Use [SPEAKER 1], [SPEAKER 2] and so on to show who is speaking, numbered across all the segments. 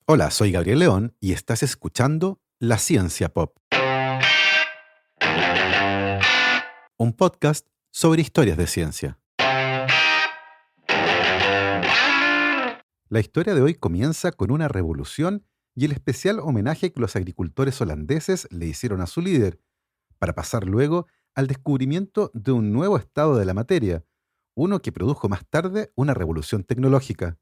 [SPEAKER 1] Hola, soy Gabriel León y estás escuchando La Ciencia Pop, un podcast sobre historias de ciencia. La historia de hoy comienza con una revolución y el especial homenaje que los agricultores holandeses le hicieron a su líder, para pasar luego al descubrimiento de un nuevo estado de la materia, uno que produjo más tarde una revolución tecnológica.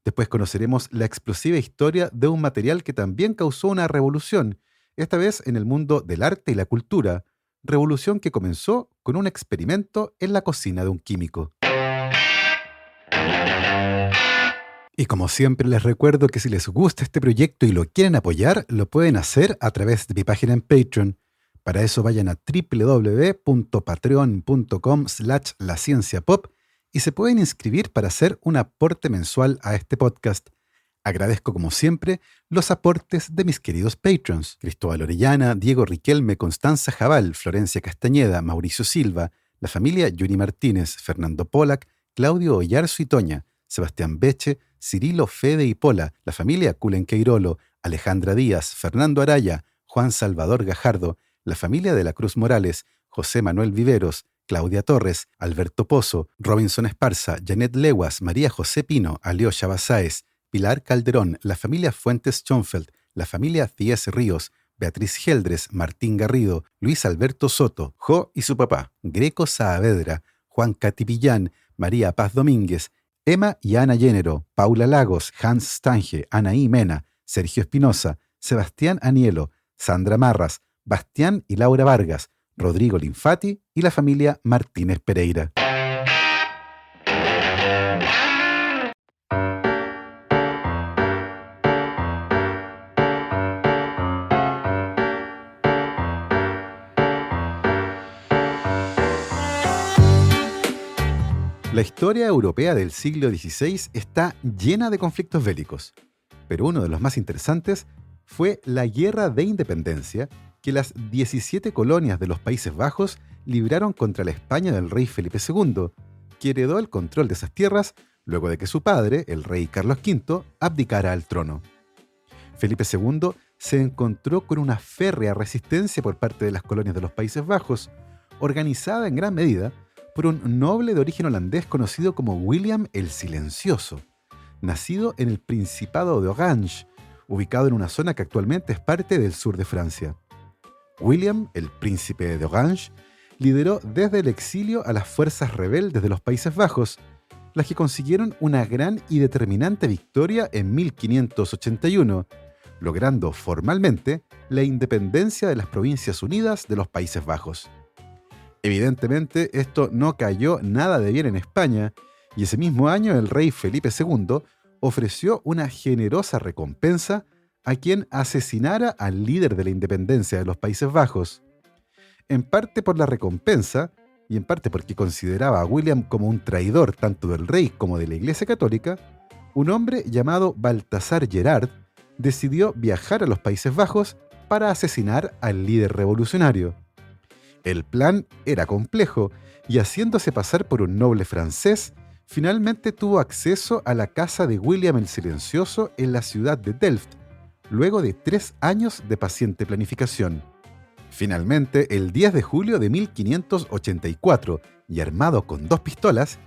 [SPEAKER 1] Después conoceremos la explosiva historia de un material que también causó una revolución, esta vez en el mundo del arte y la cultura, revolución que comenzó con un experimento en la cocina de un químico. Y como siempre les recuerdo que si les gusta este proyecto y lo quieren apoyar, lo pueden hacer a través de mi página en Patreon. Para eso vayan a www.patreon.com/lascienciapop y se pueden inscribir para hacer un aporte mensual a este podcast. Agradezco como siempre los aportes de mis queridos patrons: Cristóbal Orellana, Diego Riquelme, Constanza Jabal, Florencia Castañeda, Mauricio Silva, la familia Yuri Martínez, Fernando Pollack, Claudio Oyarzo y Toña, Sebastián Beche, Cirilo, Fede y Pola, la familia Culenqueirolo, Alejandra Díaz, Fernando Araya, Juan Salvador Gajardo, la familia de la Cruz Morales, José Manuel Viveros, Claudia Torres, Alberto Pozo, Robinson Esparza, Janet Leguas, María José Pino, Alyosha Basáez, Pilar Calderón, la familia Fuentes Schonfeld, la familia Cies Ríos, Beatriz Geldres, Martín Garrido, Luis Alberto Soto, Jo y su papá, Greco Saavedra, Juan Catipillán, María Paz Domínguez, Emma y Ana Llénero, Paula Lagos, Hans Stange, Anaí Mena, Sergio Espinosa, Sebastián Anielo, Sandra Marras, Bastián y Laura Vargas, Rodrigo Linfati y la familia Martínez Pereira. La historia europea del siglo XVI está llena de conflictos bélicos, pero uno de los más interesantes fue la Guerra de Independencia que las 17 colonias de los Países Bajos libraron contra la España del rey Felipe II, que heredó el control de esas tierras luego de que su padre, el rey Carlos V, abdicara al trono. Felipe II se encontró con una férrea resistencia por parte de las colonias de los Países Bajos, organizada en gran medida por un noble de origen holandés conocido como William el Silencioso, nacido en el Principado de Orange, ubicado en una zona que actualmente es parte del sur de Francia. William, el príncipe de Orange, lideró desde el exilio a las fuerzas rebeldes de los Países Bajos, las que consiguieron una gran y determinante victoria en 1581, logrando formalmente la independencia de las Provincias Unidas de los Países Bajos. Evidentemente, esto no cayó nada de bien en España, y ese mismo año el rey Felipe II ofreció una generosa recompensa a quien asesinara al líder de la independencia de los Países Bajos. En parte por la recompensa, y en parte porque consideraba a William como un traidor tanto del rey como de la Iglesia Católica, un hombre llamado Baltasar Gerard decidió viajar a los Países Bajos para asesinar al líder revolucionario. El plan era complejo y, haciéndose pasar por un noble francés, finalmente tuvo acceso a la casa de William el Silencioso en la ciudad de Delft, luego de 3 años de paciente planificación. Finalmente, el 10 de julio de 1584, y armado con 2 pistolas,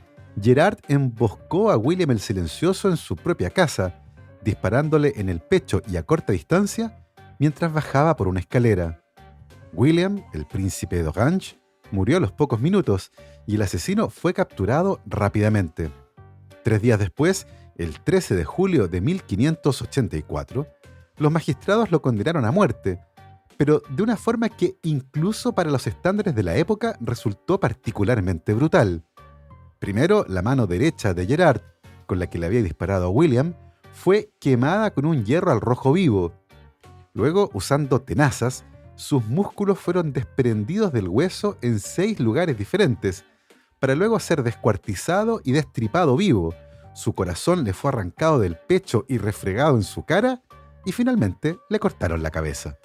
[SPEAKER 1] Gerard emboscó a William el Silencioso en su propia casa, disparándole en el pecho y a corta distancia mientras bajaba por una escalera. William, el príncipe de Orange, murió a los pocos minutos y el asesino fue capturado rápidamente. 3 días después, el 13 de julio de 1584, los magistrados lo condenaron a muerte, pero de una forma que incluso para los estándares de la época resultó particularmente brutal. Primero, la mano derecha de Gerard, con la que le había disparado a William, fue quemada con un hierro al rojo vivo. Luego, usando tenazas, sus músculos fueron desprendidos del hueso en 6 lugares diferentes, para luego ser descuartizado y destripado vivo. Su corazón le fue arrancado del pecho y refregado en su cara, y finalmente le cortaron la cabeza.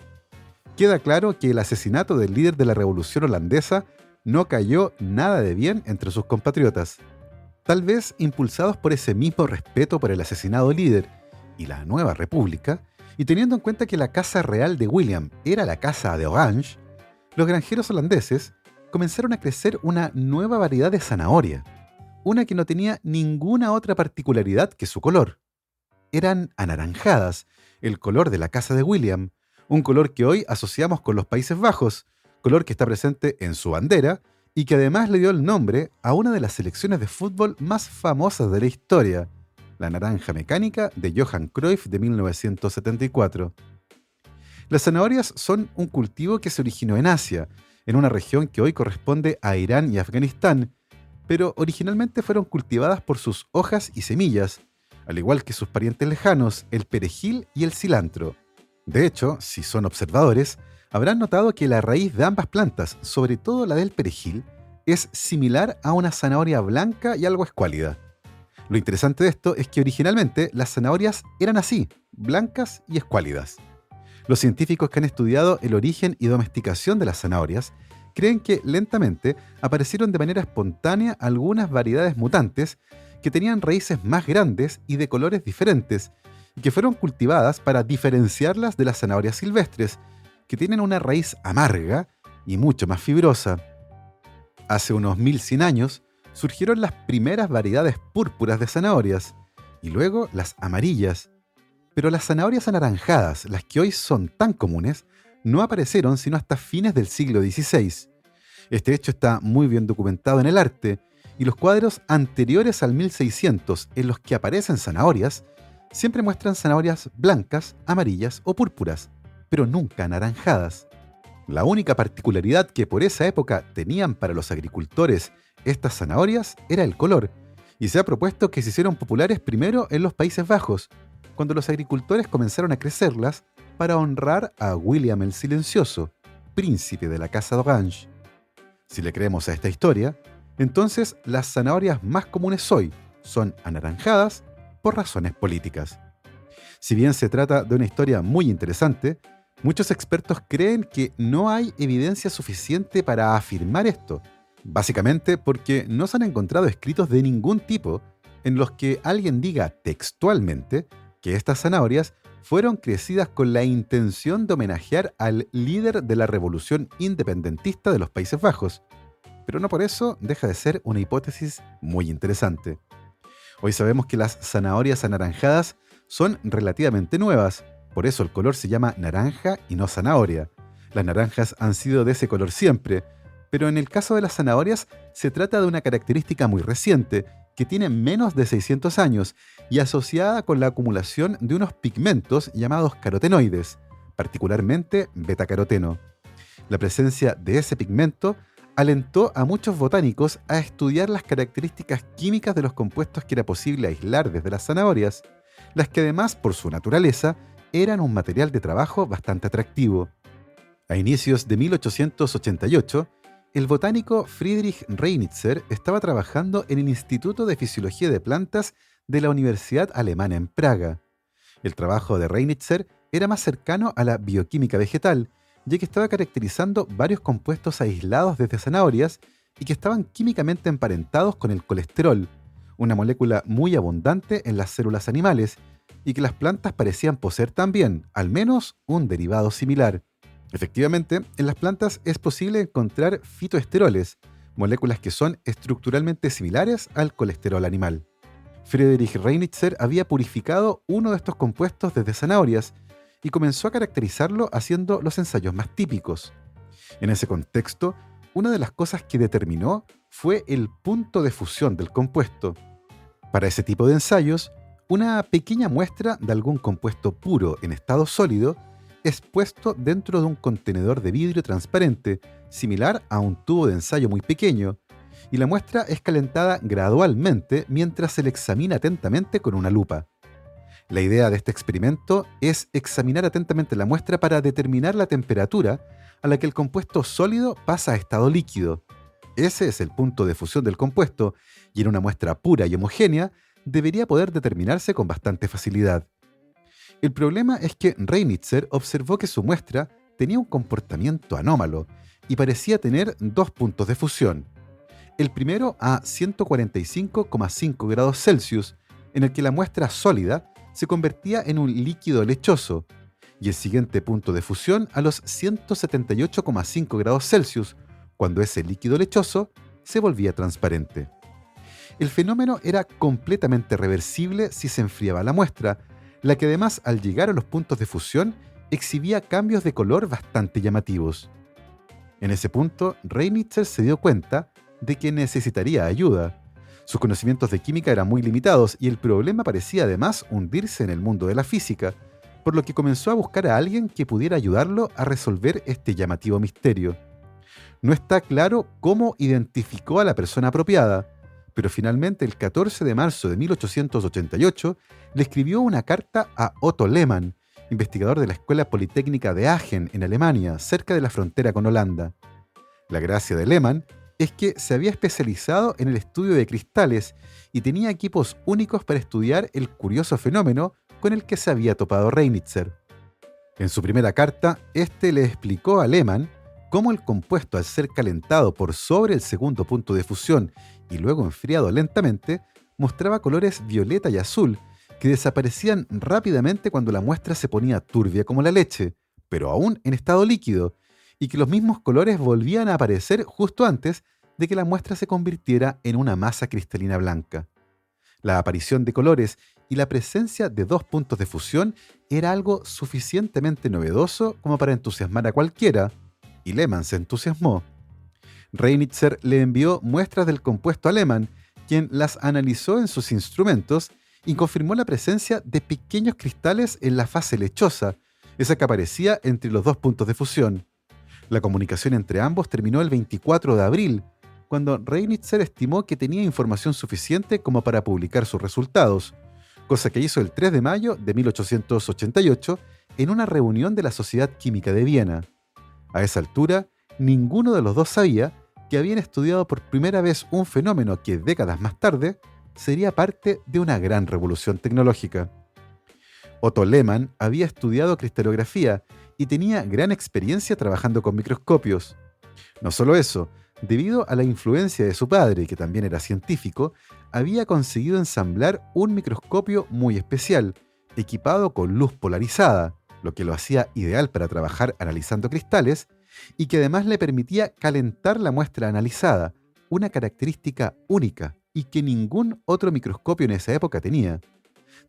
[SPEAKER 1] Queda claro que el asesinato del líder de la revolución holandesa no cayó nada de bien entre sus compatriotas. Tal vez impulsados por ese mismo respeto por el asesinado líder, y la Nueva República, y teniendo en cuenta que la casa real de William era la casa de Orange, los granjeros holandeses comenzaron a crecer una nueva variedad de zanahoria, una que no tenía ninguna otra particularidad que su color. Eran anaranjadas, el color de la casa de William, un color que hoy asociamos con los Países Bajos, color que está presente en su bandera y que además le dio el nombre a una de las selecciones de fútbol más famosas de la historia, la naranja mecánica de Johan Cruyff de 1974. Las zanahorias son un cultivo que se originó en Asia, en una región que hoy corresponde a Irán y Afganistán, pero originalmente fueron cultivadas por sus hojas y semillas, al igual que sus parientes lejanos, el perejil y el cilantro. De hecho, si son observadores, habrán notado que la raíz de ambas plantas, sobre todo la del perejil, es similar a una zanahoria blanca y algo escuálida. Lo interesante de esto es que originalmente las zanahorias eran así, blancas y escuálidas. Los científicos que han estudiado el origen y domesticación de las zanahorias creen que lentamente aparecieron de manera espontánea algunas variedades mutantes que tenían raíces más grandes y de colores diferentes, y que fueron cultivadas para diferenciarlas de las zanahorias silvestres, que tienen una raíz amarga y mucho más fibrosa. Hace unos 1100 años surgieron las primeras variedades púrpuras de zanahorias, y luego las amarillas. Pero las zanahorias anaranjadas, las que hoy son tan comunes, no aparecieron sino hasta fines del siglo XVI. Este hecho está muy bien documentado en el arte, y los cuadros anteriores al 1600 en los que aparecen zanahorias siempre muestran zanahorias blancas, amarillas o púrpuras, pero nunca anaranjadas. La única particularidad que por esa época tenían para los agricultores estas zanahorias era el color, y se ha propuesto que se hicieron populares primero en los Países Bajos, cuando los agricultores comenzaron a crecerlas para honrar a William el Silencioso, príncipe de la Casa de Orange. Si le creemos a esta historia, entonces las zanahorias más comunes hoy son anaranjadas por razones políticas. Si bien se trata de una historia muy interesante, muchos expertos creen que no hay evidencia suficiente para afirmar esto, básicamente porque no se han encontrado escritos de ningún tipo en los que alguien diga textualmente que estas zanahorias fueron crecidas con la intención de homenajear al líder de la revolución independentista de los Países Bajos, pero no por eso deja de ser una hipótesis muy interesante. Hoy sabemos que las zanahorias anaranjadas son relativamente nuevas, por eso el color se llama naranja y no zanahoria. Las naranjas han sido de ese color siempre, pero en el caso de las zanahorias se trata de una característica muy reciente, que tiene menos de 600 años y asociada con la acumulación de unos pigmentos llamados carotenoides, particularmente betacaroteno. La presencia de ese pigmento alentó a muchos botánicos a estudiar las características químicas de los compuestos que era posible aislar desde las zanahorias, las que además, por su naturaleza, eran un material de trabajo bastante atractivo. A inicios de 1888, el botánico Friedrich Reinitzer estaba trabajando en el Instituto de Fisiología de Plantas de la Universidad Alemana en Praga. El trabajo de Reinitzer era más cercano a la bioquímica vegetal, ya que estaba caracterizando varios compuestos aislados desde zanahorias y que estaban químicamente emparentados con el colesterol, una molécula muy abundante en las células animales y que las plantas parecían poseer también, al menos, un derivado similar. Efectivamente, en las plantas es posible encontrar fitoesteroles, moléculas que son estructuralmente similares al colesterol animal. Friedrich Reinitzer había purificado uno de estos compuestos desde zanahorias y comenzó a caracterizarlo haciendo los ensayos más típicos. En ese contexto, una de las cosas que determinó fue el punto de fusión del compuesto. Para ese tipo de ensayos, una pequeña muestra de algún compuesto puro en estado sólido es puesto dentro de un contenedor de vidrio transparente, similar a un tubo de ensayo muy pequeño, y la muestra es calentada gradualmente mientras se le examina atentamente con una lupa. La idea de este experimento es examinar atentamente la muestra para determinar la temperatura a la que el compuesto sólido pasa a estado líquido. Ese es el punto de fusión del compuesto, y en una muestra pura y homogénea debería poder determinarse con bastante facilidad. El problema es que Reinitzer observó que su muestra tenía un comportamiento anómalo y parecía tener dos puntos de fusión. El primero a 145,5 grados Celsius, en el que la muestra sólida se convertía en un líquido lechoso, y el siguiente punto de fusión a los 178,5 grados Celsius, cuando ese líquido lechoso se volvía transparente. El fenómeno era completamente reversible si se enfriaba la muestra, la que además al llegar a los puntos de fusión exhibía cambios de color bastante llamativos. En ese punto, Reinitzer se dio cuenta de que necesitaría ayuda. Sus conocimientos de química eran muy limitados y el problema parecía además hundirse en el mundo de la física, por lo que comenzó a buscar a alguien que pudiera ayudarlo a resolver este llamativo misterio. No está claro cómo identificó a la persona apropiada, pero finalmente el 14 de marzo de 1888 le escribió una carta a Otto Lehmann, investigador de la Escuela Politécnica de Aachen en Alemania, cerca de la frontera con Holanda. La gracia de Lehmann es que se había especializado en el estudio de cristales y tenía equipos únicos para estudiar el curioso fenómeno con el que se había topado Reinitzer. En su primera carta, este le explicó a Lehmann cómo el compuesto, al ser calentado por sobre el segundo punto de fusión y luego enfriado lentamente, mostraba colores violeta y azul que desaparecían rápidamente cuando la muestra se ponía turbia como la leche, pero aún en estado líquido, y que los mismos colores volvían a aparecer justo antes de que la muestra se convirtiera en una masa cristalina blanca. La aparición de colores y la presencia de dos puntos de fusión era algo suficientemente novedoso como para entusiasmar a cualquiera, y Lehmann se entusiasmó. Reinitzer le envió muestras del compuesto a Lehmann, quien las analizó en sus instrumentos y confirmó la presencia de pequeños cristales en la fase lechosa, esa que aparecía entre los dos puntos de fusión. La comunicación entre ambos terminó el 24 de abril, cuando Reinitzer estimó que tenía información suficiente como para publicar sus resultados, cosa que hizo el 3 de mayo de 1888 en una reunión de la Sociedad Química de Viena. A esa altura, ninguno de los dos sabía que habían estudiado por primera vez un fenómeno que décadas más tarde sería parte de una gran revolución tecnológica. Otto Lehmann había estudiado cristalografía y tenía gran experiencia trabajando con microscopios. No solo eso, debido a la influencia de su padre, que también era científico, había conseguido ensamblar un microscopio muy especial, equipado con luz polarizada, lo que lo hacía ideal para trabajar analizando cristales, y que además le permitía calentar la muestra analizada, una característica única y que ningún otro microscopio en esa época tenía.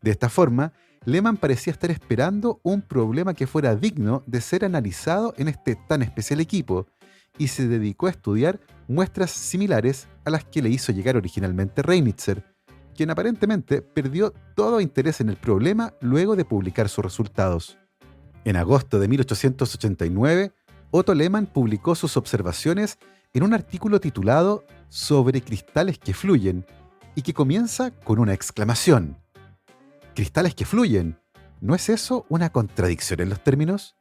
[SPEAKER 1] De esta forma, Lehmann parecía estar esperando un problema que fuera digno de ser analizado en este tan especial equipo, y se dedicó a estudiar muestras similares a las que le hizo llegar originalmente Reinitzer, quien aparentemente perdió todo interés en el problema luego de publicar sus resultados. En agosto de 1889, Otto Lehmann publicó sus observaciones en un artículo titulado Sobre cristales que fluyen, y que comienza con una exclamación. ¿Cristales que fluyen? ¿No es eso una contradicción en los términos?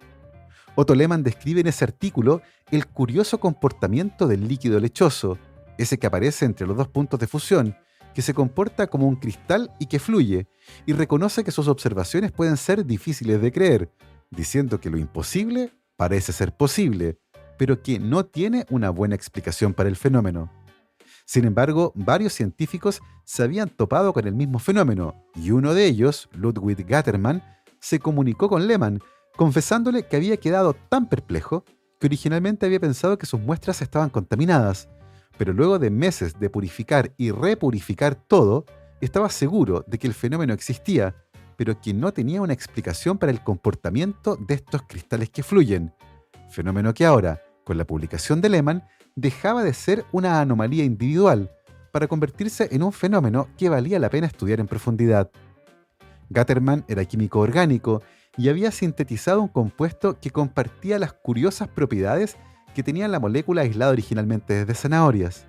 [SPEAKER 1] Otto Lehmann describe en ese artículo el curioso comportamiento del líquido lechoso, ese que aparece entre los dos puntos de fusión, que se comporta como un cristal y que fluye, y reconoce que sus observaciones pueden ser difíciles de creer, diciendo que lo imposible parece ser posible, pero que no tiene una buena explicación para el fenómeno. Sin embargo, varios científicos se habían topado con el mismo fenómeno, y uno de ellos, Ludwig Gattermann, se comunicó con Lehmann, confesándole que había quedado tan perplejo que originalmente había pensado que sus muestras estaban contaminadas, pero luego de meses de purificar y repurificar todo, estaba seguro de que el fenómeno existía, pero que no tenía una explicación para el comportamiento de estos cristales que fluyen, fenómeno que ahora, con la publicación de Lehmann, dejaba de ser una anomalía individual para convertirse en un fenómeno que valía la pena estudiar en profundidad. Gattermann era químico orgánico y había sintetizado un compuesto que compartía las curiosas propiedades que tenía la molécula aislada originalmente desde zanahorias.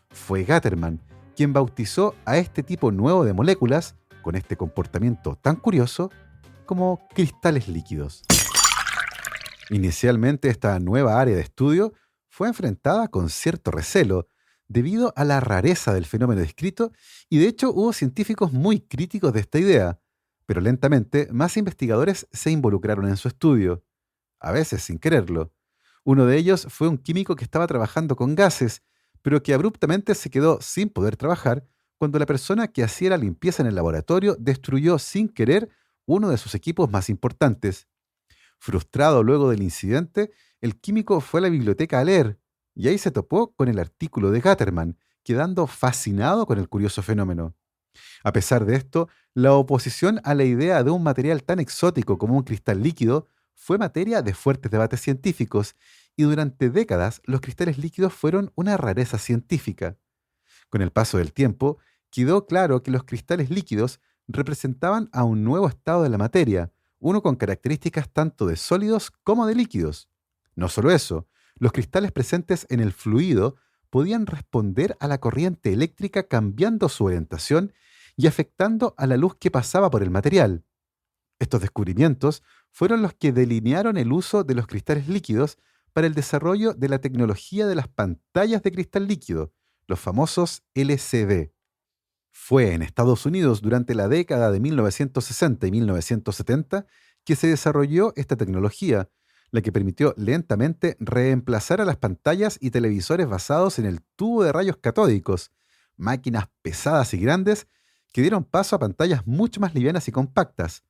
[SPEAKER 1] Fue Gattermann quien bautizó a este tipo nuevo de moléculas, con este comportamiento tan curioso, como cristales líquidos. Inicialmente esta nueva área de estudio fue enfrentada con cierto recelo, debido a la rareza del fenómeno descrito, y de hecho hubo científicos muy críticos de esta idea, pero lentamente más investigadores se involucraron en su estudio, a veces sin quererlo. Uno de ellos fue un químico que estaba trabajando con gases, pero que abruptamente se quedó sin poder trabajar cuando la persona que hacía la limpieza en el laboratorio destruyó sin querer uno de sus equipos más importantes. Frustrado luego del incidente, el químico fue a la biblioteca a leer, y ahí se topó con el artículo de Gatterman, quedando fascinado con el curioso fenómeno. A pesar de esto, la oposición a la idea de un material tan exótico como un cristal líquido fue materia de fuertes debates científicos, y durante décadas los cristales líquidos fueron una rareza científica. Con el paso del tiempo, quedó claro que los cristales líquidos representaban a un nuevo estado de la materia, uno con características tanto de sólidos como de líquidos. No solo eso, los cristales presentes en el fluido podían responder a la corriente eléctrica cambiando su orientación y afectando a la luz que pasaba por el material. Estos descubrimientos fueron los que delinearon el uso de los cristales líquidos para el desarrollo de la tecnología de las pantallas de cristal líquido, los famosos LCD. Fue en Estados Unidos durante la década de 1960 y 1970 que se desarrolló esta tecnología, la que permitió lentamente reemplazar a las pantallas y televisores basados en el tubo de rayos catódicos, máquinas pesadas y grandes que dieron paso a pantallas mucho más livianas y compactas.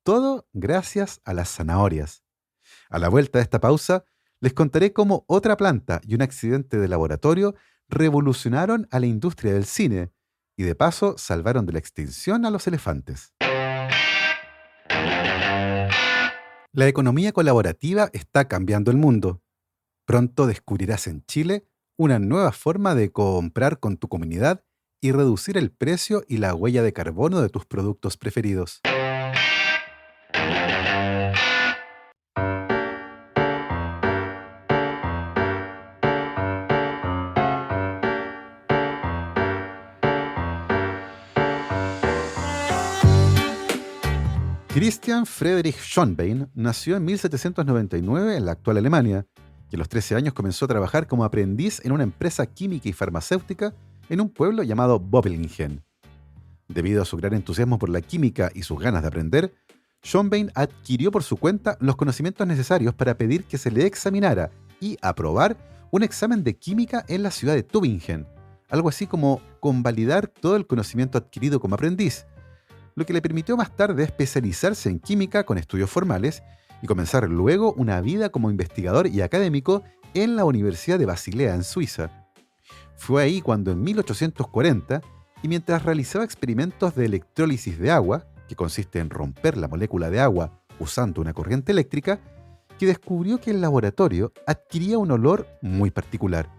[SPEAKER 1] Todo gracias a las zanahorias. A la vuelta de esta pausa, les contaré cómo otra planta y un accidente de laboratorio revolucionaron a la industria del cine y de paso salvaron de la extinción a los elefantes. La economía colaborativa está cambiando el mundo. Pronto descubrirás en Chile una nueva forma de comprar con tu comunidad y reducir el precio y la huella de carbono de tus productos preferidos. Christian Friedrich Schonbein nació en 1799 en la actual Alemania y a los 13 años comenzó a trabajar como aprendiz en una empresa química y farmacéutica en un pueblo llamado Böblingen. Debido a su gran entusiasmo por la química y sus ganas de aprender, Schonbein adquirió por su cuenta los conocimientos necesarios para pedir que se le examinara y aprobar un examen de química en la ciudad de Tübingen, algo así como convalidar todo el conocimiento adquirido como aprendiz, lo que le permitió más tarde especializarse en química con estudios formales y comenzar luego una vida como investigador y académico en la Universidad de Basilea, en Suiza. Fue ahí cuando en 1840, y mientras realizaba experimentos de electrólisis de agua, que consiste en romper la molécula de agua usando una corriente eléctrica, que descubrió que el laboratorio adquiría un olor muy particular.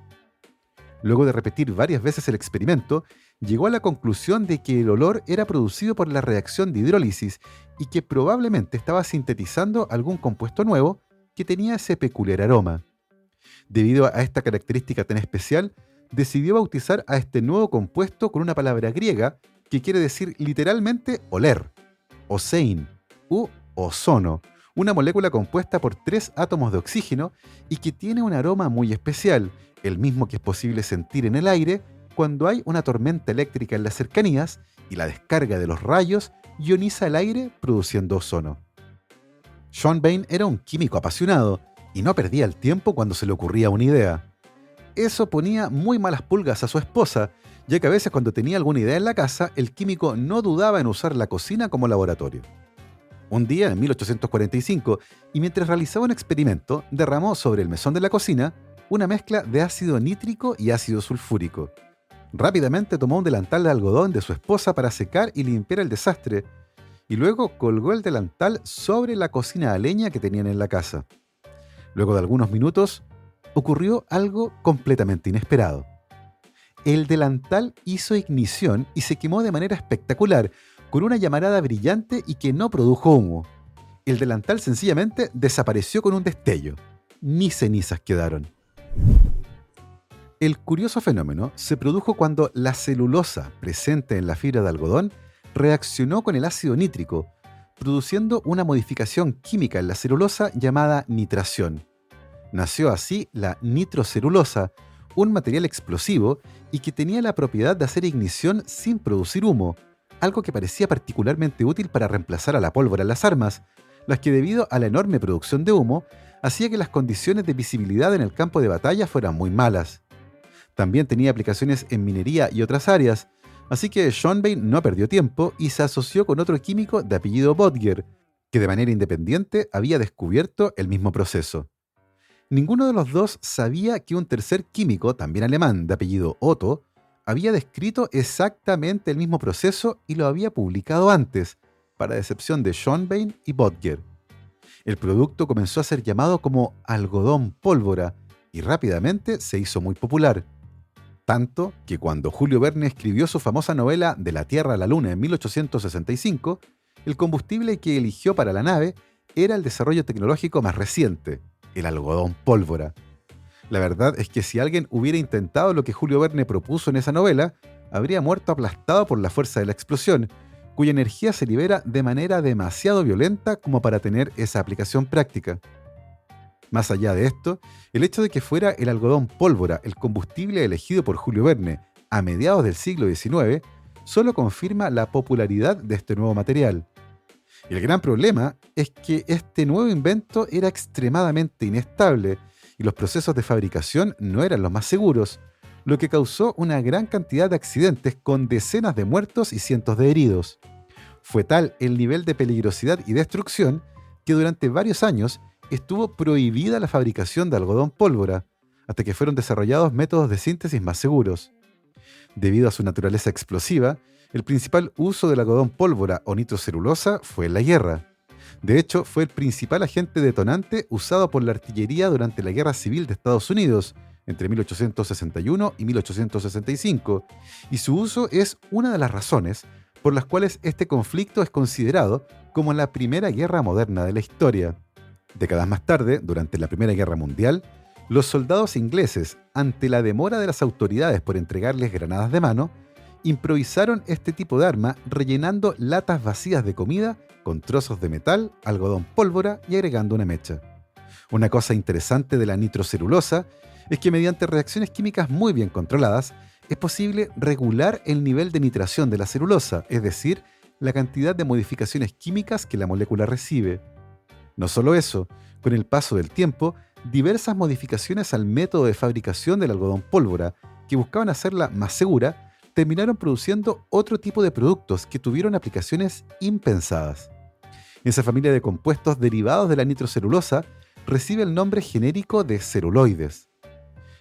[SPEAKER 1] Luego de repetir varias veces el experimento, llegó a la conclusión de que el olor era producido por la reacción de hidrólisis y que probablemente estaba sintetizando algún compuesto nuevo que tenía ese peculiar aroma. Debido a esta característica tan especial, decidió bautizar a este nuevo compuesto con una palabra griega que quiere decir literalmente oler, osein u ozono, una molécula compuesta por 3 átomos de oxígeno y que tiene un aroma muy especial, el mismo que es posible sentir en el aire cuando hay una tormenta eléctrica en las cercanías y la descarga de los rayos ioniza el aire produciendo ozono. Schonbein era un químico apasionado y no perdía el tiempo cuando se le ocurría una idea. Eso ponía muy malas pulgas a su esposa, ya que a veces cuando tenía alguna idea en la casa, el químico no dudaba en usar la cocina como laboratorio. Un día, en 1845, y mientras realizaba un experimento, derramó sobre el mesón de la cocina una mezcla de ácido nítrico y ácido sulfúrico. Rápidamente tomó un delantal de algodón de su esposa para secar y limpiar el desastre, y luego colgó el delantal sobre la cocina a leña que tenían en la casa. Luego de algunos minutos, ocurrió algo completamente inesperado. El delantal hizo ignición y se quemó de manera espectacular, con una llamarada brillante y que no produjo humo. El delantal sencillamente desapareció con un destello. Ni cenizas quedaron. El curioso fenómeno se produjo cuando la celulosa presente en la fibra de algodón reaccionó con el ácido nítrico, produciendo una modificación química en la celulosa llamada nitración. Nació así la nitrocelulosa, un material explosivo y que tenía la propiedad de hacer ignición sin producir humo, algo que parecía particularmente útil para reemplazar a la pólvora en las armas, las que debido a la enorme producción de humo, hacía que las condiciones de visibilidad en el campo de batalla fueran muy malas. También tenía aplicaciones en minería y otras áreas, Así que Schonbein no perdió tiempo y se asoció con otro químico de apellido Böttger, que de manera independiente había descubierto el mismo proceso. Ninguno de los dos sabía que un tercer químico, también alemán, de apellido Otto, había descrito exactamente el mismo proceso y lo había publicado antes, para decepción de Schonbein y Böttger. El producto comenzó a ser llamado como algodón pólvora y rápidamente se hizo muy popular. Tanto que cuando Julio Verne escribió su famosa novela De la Tierra a la Luna en 1865, el combustible que eligió para la nave era el desarrollo tecnológico más reciente, el algodón pólvora. La verdad es que si alguien hubiera intentado lo que Julio Verne propuso en esa novela, habría muerto aplastado por la fuerza de la explosión, cuya energía se libera de manera demasiado violenta como para tener esa aplicación práctica. Más allá de esto, el hecho de que fuera el algodón pólvora el combustible elegido por Julio Verne a mediados del siglo XIX solo confirma la popularidad de este nuevo material. Y el gran problema es que este nuevo invento era extremadamente inestable y los procesos de fabricación no eran los más seguros, lo que causó una gran cantidad de accidentes con decenas de muertos y cientos de heridos. Fue tal el nivel de peligrosidad y destrucción que durante varios años estuvo prohibida la fabricación de algodón pólvora, hasta que fueron desarrollados métodos de síntesis más seguros. Debido a su naturaleza explosiva, el principal uso del algodón pólvora o nitrocelulosa fue en la guerra. De hecho, fue el principal agente detonante usado por la artillería durante la Guerra Civil de Estados Unidos, entre 1861 y 1865, y su uso es una de las razones por las cuales este conflicto es considerado como la primera guerra moderna de la historia. Décadas más tarde, durante la Primera Guerra Mundial, los soldados ingleses, ante la demora de las autoridades por entregarles granadas de mano, improvisaron este tipo de arma rellenando latas vacías de comida con trozos de metal, algodón pólvora y agregando una mecha. Una cosa interesante de la nitrocelulosa es que mediante reacciones químicas muy bien controladas, es posible regular el nivel de nitración de la celulosa, es decir, la cantidad de modificaciones químicas que la molécula recibe. No solo eso, con el paso del tiempo, diversas modificaciones al método de fabricación del algodón pólvora, que buscaban hacerla más segura, terminaron produciendo otro tipo de productos que tuvieron aplicaciones impensadas. Esa familia de compuestos derivados de la nitrocelulosa recibe el nombre genérico de celuloides.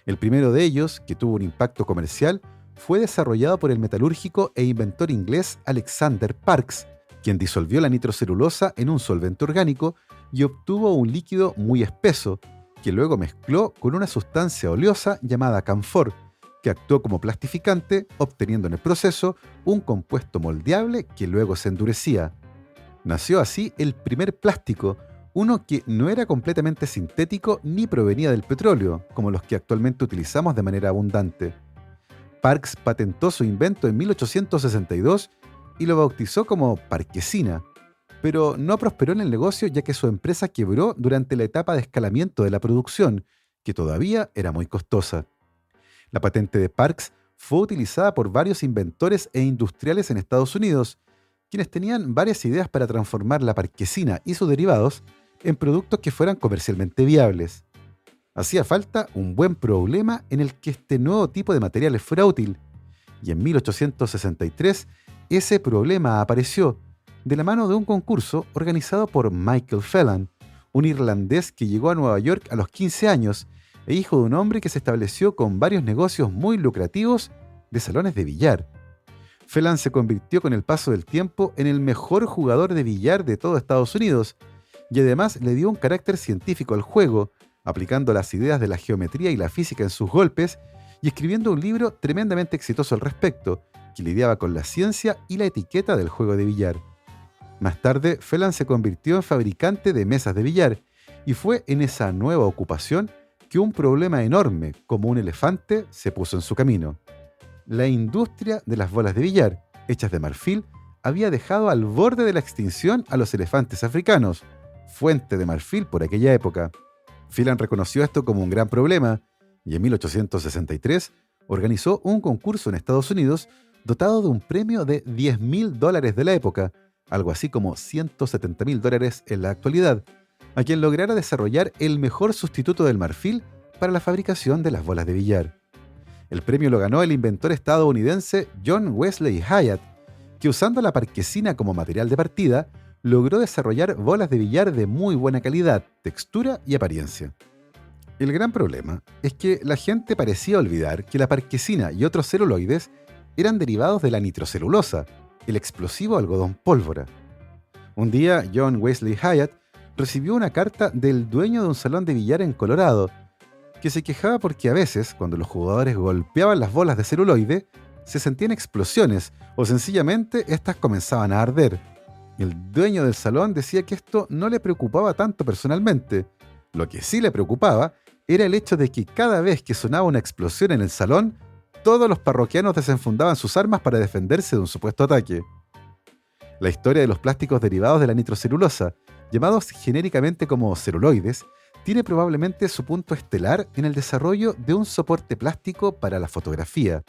[SPEAKER 1] El primero de ellos, que tuvo un impacto comercial, fue desarrollado por el metalúrgico e inventor inglés Alexander Parkes, quien disolvió la nitrocelulosa en un solvente orgánico y obtuvo un líquido muy espeso, que luego mezcló con una sustancia oleosa llamada camfor, que actuó como plastificante, obteniendo en el proceso un compuesto moldeable que luego se endurecía. Nació así el primer plástico, uno que no era completamente sintético ni provenía del petróleo, como los que actualmente utilizamos de manera abundante. Parkes patentó su invento en 1862 y lo bautizó como Parkesina, pero no prosperó en el negocio ya que su empresa quebró durante la etapa de escalamiento de la producción, que todavía era muy costosa. La patente de Parkes fue utilizada por varios inventores e industriales en Estados Unidos, quienes tenían varias ideas para transformar la parquesina y sus derivados en productos que fueran comercialmente viables. Hacía falta un buen problema en el que este nuevo tipo de materiales fuera útil, y en 1863 ese problema apareció de la mano de un concurso organizado por Michael Phelan, un irlandés que llegó a Nueva York a los 15 años e hijo de un hombre que se estableció con varios negocios muy lucrativos de salones de billar. Phelan se convirtió con el paso del tiempo en el mejor jugador de billar de todo Estados Unidos y además le dio un carácter científico al juego, aplicando las ideas de la geometría y la física en sus golpes y escribiendo un libro tremendamente exitoso al respecto, que lidiaba con la ciencia y la etiqueta del juego de billar. Más tarde, Phelan se convirtió en fabricante de mesas de billar y fue en esa nueva ocupación que un problema enorme, como un elefante, se puso en su camino. La industria de las bolas de billar, hechas de marfil, había dejado al borde de la extinción a los elefantes africanos, fuente de marfil por aquella época. Phelan reconoció esto como un gran problema y en 1863 organizó un concurso en Estados Unidos dotado de un premio de $10.000 de la época, algo así como $170.000 en la actualidad, a quien lograra desarrollar el mejor sustituto del marfil para la fabricación de las bolas de billar. El premio lo ganó el inventor estadounidense John Wesley Hyatt, que usando la parquesina como material de partida, logró desarrollar bolas de billar de muy buena calidad, textura y apariencia. El gran problema es que la gente parecía olvidar que la parquesina y otros celuloides eran derivados de la nitrocelulosa, el explosivo algodón pólvora. Un día, John Wesley Hyatt recibió una carta del dueño de un salón de billar en Colorado, que se quejaba porque a veces, cuando los jugadores golpeaban las bolas de celuloide, se sentían explosiones o sencillamente éstas comenzaban a arder. El dueño del salón decía que esto no le preocupaba tanto personalmente. Lo que sí le preocupaba era el hecho de que cada vez que sonaba una explosión en el salón, todos los parroquianos desenfundaban sus armas para defenderse de un supuesto ataque. La historia de los plásticos derivados de la nitrocelulosa, llamados genéricamente como celuloides, tiene probablemente su punto estelar en el desarrollo de un soporte plástico para la fotografía.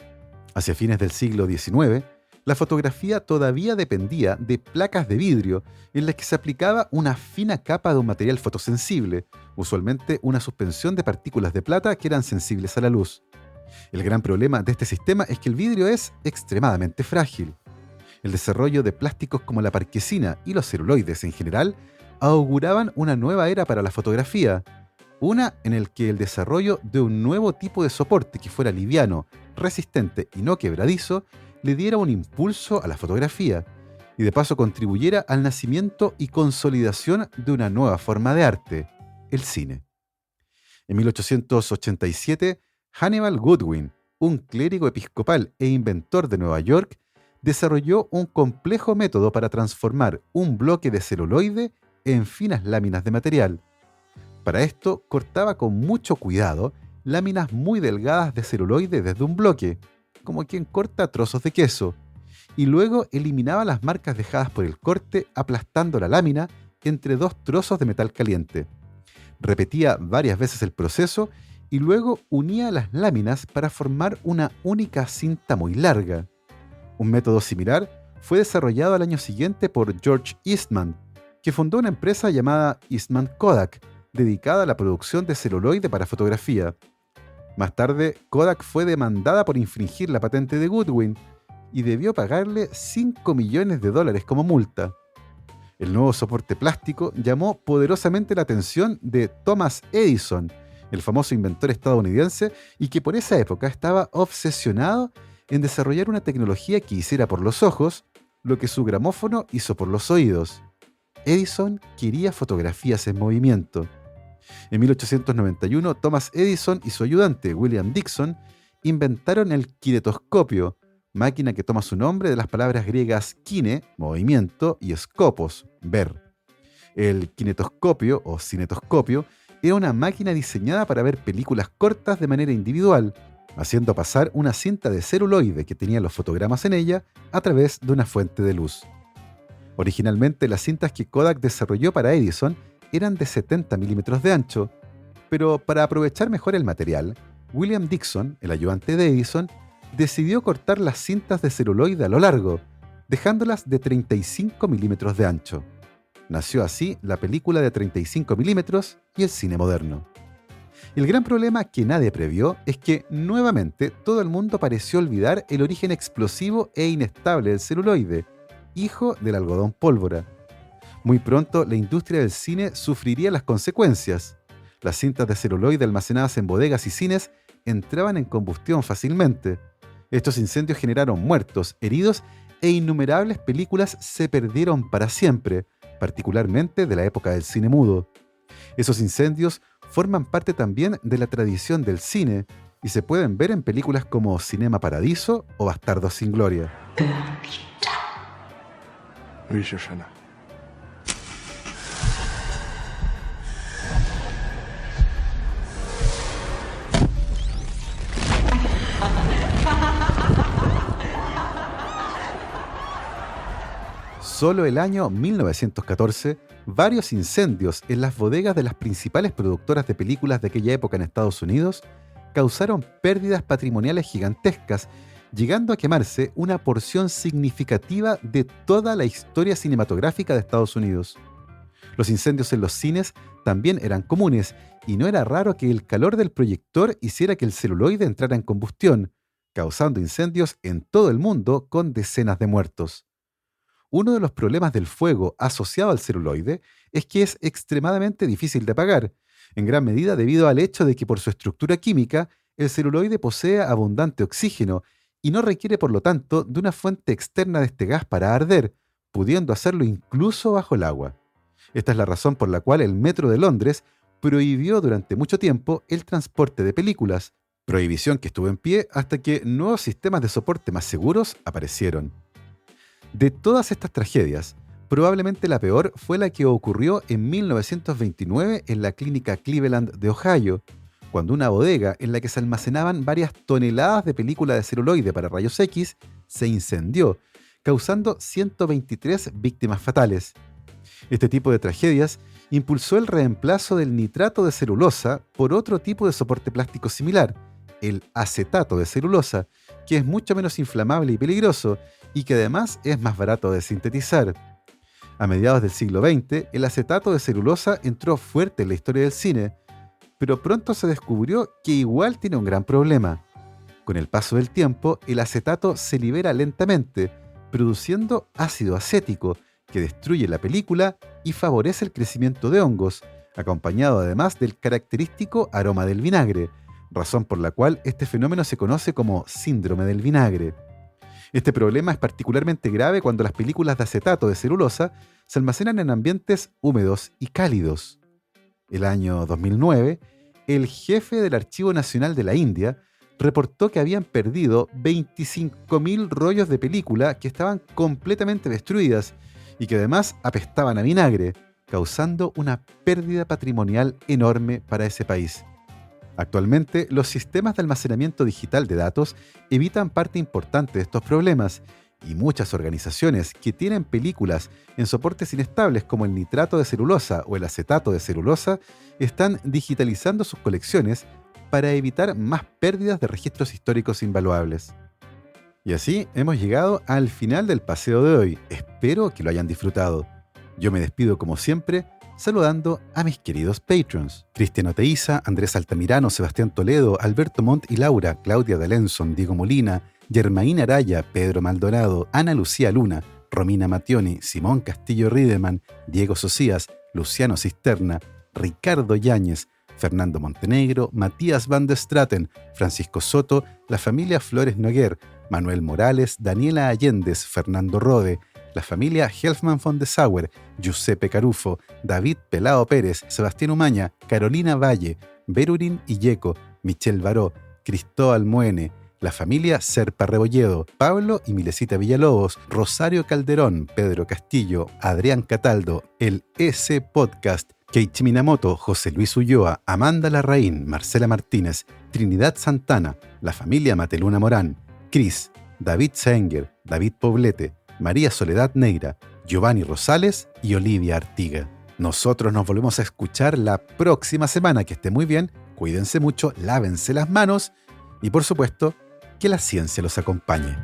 [SPEAKER 1] Hacia fines del siglo XIX, la fotografía todavía dependía de placas de vidrio en las que se aplicaba una fina capa de un material fotosensible, usualmente una suspensión de partículas de plata que eran sensibles a la luz. El gran problema de este sistema es que el vidrio es extremadamente frágil. El desarrollo de plásticos como la parquesina y los celuloides en general auguraban una nueva era para la fotografía, una en el que el desarrollo de un nuevo tipo de soporte que fuera liviano, resistente y no quebradizo le diera un impulso a la fotografía y de paso contribuyera al nacimiento y consolidación de una nueva forma de arte, el cine. En 1887, Hannibal Goodwin, un clérigo episcopal e inventor de Nueva York, desarrolló un complejo método para transformar un bloque de celuloide en finas láminas de material. Para esto, cortaba con mucho cuidado láminas muy delgadas de celuloide desde un bloque, como quien corta trozos de queso, y luego eliminaba las marcas dejadas por el corte aplastando la lámina entre dos trozos de metal caliente. Repetía varias veces el proceso y luego unía las láminas para formar una única cinta muy larga. Un método similar fue desarrollado al año siguiente por George Eastman, que fundó una empresa llamada Eastman Kodak, dedicada a la producción de celuloide para fotografía. Más tarde, Kodak fue demandada por infringir la patente de Goodwin y debió pagarle $5 millones como multa. El nuevo soporte plástico llamó poderosamente la atención de Thomas Edison, el famoso inventor estadounidense, y que por esa época estaba obsesionado en desarrollar una tecnología que hiciera por los ojos lo que su gramófono hizo por los oídos. Edison quería fotografías en movimiento. En 1891, Thomas Edison y su ayudante, William Dickson, inventaron el kinetoscopio, máquina que toma su nombre de las palabras griegas kine, movimiento, y skopos, ver. El kinetoscopio o cinetoscopio era una máquina diseñada para ver películas cortas de manera individual, haciendo pasar una cinta de celuloide que tenía los fotogramas en ella a través de una fuente de luz. Originalmente, las cintas que Kodak desarrolló para Edison eran de 70 milímetros de ancho, pero para aprovechar mejor el material, William Dickson, el ayudante de Edison, decidió cortar las cintas de celuloide a lo largo, dejándolas de 35 milímetros de ancho. Nació así la película de 35 milímetros y el cine moderno. El gran problema que nadie previó es que, nuevamente, todo el mundo pareció olvidar el origen explosivo e inestable del celuloide, hijo del algodón pólvora. Muy pronto, la industria del cine sufriría las consecuencias. Las cintas de celuloide almacenadas en bodegas y cines entraban en combustión fácilmente. Estos incendios generaron muertos, heridos e innumerables películas se perdieron para siempre, particularmente de la época del cine mudo. Esos incendios forman parte también de la tradición del cine y se pueden ver en películas como Cinema Paradiso o Bastardos sin Gloria. Solo el año 1914, varios incendios en las bodegas de las principales productoras de películas de aquella época en Estados Unidos causaron pérdidas patrimoniales gigantescas, llegando a quemarse una porción significativa de toda la historia cinematográfica de Estados Unidos. Los incendios en los cines también eran comunes y no era raro que el calor del proyector hiciera que el celuloide entrara en combustión, causando incendios en todo el mundo con decenas de muertos. Uno de los problemas del fuego asociado al celuloide es que es extremadamente difícil de apagar, en gran medida debido al hecho de que por su estructura química, el celuloide posee abundante oxígeno y no requiere por lo tanto de una fuente externa de este gas para arder, pudiendo hacerlo incluso bajo el agua. Esta es la razón por la cual el Metro de Londres prohibió durante mucho tiempo el transporte de películas, prohibición que estuvo en pie hasta que nuevos sistemas de soporte más seguros aparecieron. De todas estas tragedias, probablemente la peor fue la que ocurrió en 1929 en la clínica Cleveland de Ohio, cuando una bodega en la que se almacenaban varias toneladas de película de celuloide para rayos X se incendió, causando 123 víctimas fatales. Este tipo de tragedias impulsó el reemplazo del nitrato de celulosa por otro tipo de soporte plástico similar, el acetato de celulosa, que es mucho menos inflamable y peligroso y que además es más barato de sintetizar. A mediados del siglo XX, el acetato de celulosa entró fuerte en la historia del cine, pero pronto se descubrió que igual tiene un gran problema. Con el paso del tiempo, el acetato se libera lentamente, produciendo ácido acético, que destruye la película y favorece el crecimiento de hongos, acompañado además del característico aroma del vinagre, razón por la cual este fenómeno se conoce como síndrome del vinagre. Este problema es particularmente grave cuando las películas de acetato de celulosa se almacenan en ambientes húmedos y cálidos. El año 2009, el jefe del Archivo Nacional de la India reportó que habían perdido 25.000 rollos de película que estaban completamente destruidas y que además apestaban a vinagre, causando una pérdida patrimonial enorme para ese país. Actualmente, los sistemas de almacenamiento digital de datos evitan parte importante de estos problemas y muchas organizaciones que tienen películas en soportes inestables como el nitrato de celulosa o el acetato de celulosa están digitalizando sus colecciones para evitar más pérdidas de registros históricos invaluables. Y así hemos llegado al final del paseo de hoy. Espero que lo hayan disfrutado. Yo me despido como siempre, saludando a mis queridos patrons: Cristiano Teiza, Andrés Altamirano, Sebastián Toledo, Alberto Montt y Laura, Claudia D'Alenson, Diego Molina, Germaína Araya, Pedro Maldonado, Ana Lucía Luna, Romina Mattioni, Simón Castillo Riedemann, Diego Socias, Luciano Cisterna, Ricardo Yáñez, Fernando Montenegro, Matías Van der Straten, Francisco Soto, la familia Flores Noguer, Manuel Morales, Daniela Allendez, Fernando Rode, la familia Helfman von de Sauer, Giuseppe Carufo, David Pelao Pérez, Sebastián Umaña, Carolina Valle, Berurín Illeco, Michelle Baró, Cristóbal Muene, la familia Serpa Rebolledo, Pablo y Milesita Villalobos, Rosario Calderón, Pedro Castillo, Adrián Cataldo, el EC Podcast, Keiichi Minamoto, José Luis Ulloa, Amanda Larraín, Marcela Martínez, Trinidad Santana, la familia Mateluna Morán, Cris, David Senger, David Poblete, María Soledad Neira, Giovanni Rosales y Olivia Artiga. Nosotros nos volvemos a escuchar la próxima semana. Que esté muy bien, cuídense mucho, lávense las manos y por supuesto, que la ciencia los acompañe.